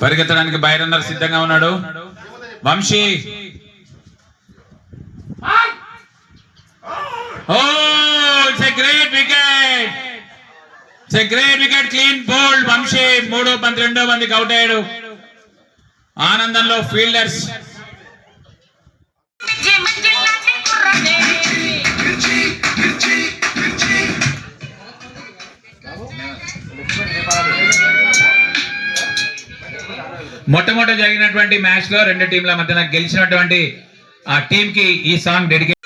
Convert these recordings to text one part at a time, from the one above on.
పరిగెత్తడానికి బైరన్నర్ సిద్ధంగా ఉన్నాడు. Vamshi it's a great wicket, it's a great wicket, clean bowled Vamshi. 3 బంతి 2 బంతికి అవుట్ అయ్యాడు. ఆనందంలో ఫీల్డర్స్. మొట్టమొదటి జరిగినటువంటి మ్యాచ్ లో 2 టీంల మధ్యన గెలిచినటువంటి ఆ టీం కి ఈ సాంగ్ డెడికేట్.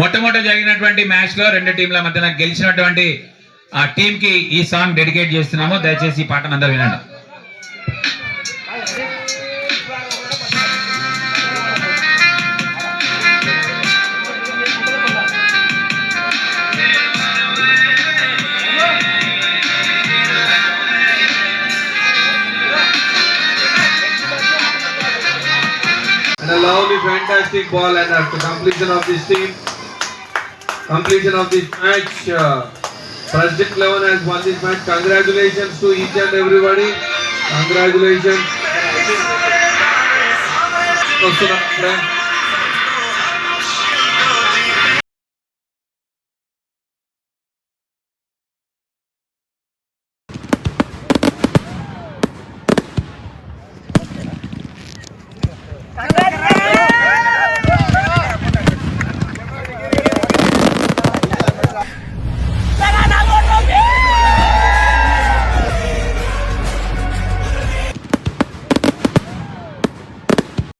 మొట్టమొదటి జరిగినటువంటి మ్యాచ్ లో 2 టీంల మధ్యన గెలిచినటువంటి ఆ టీం కి ఈ సాంగ్ డెడికేట్ చేస్తున్నాము. దయచేసి ఈ పాటను అందరూ వినండి. And a lovely, fantastic ball, and after completion of this team, completion of this match, President 11 has won this match. Congratulations to each and everybody. Congratulations.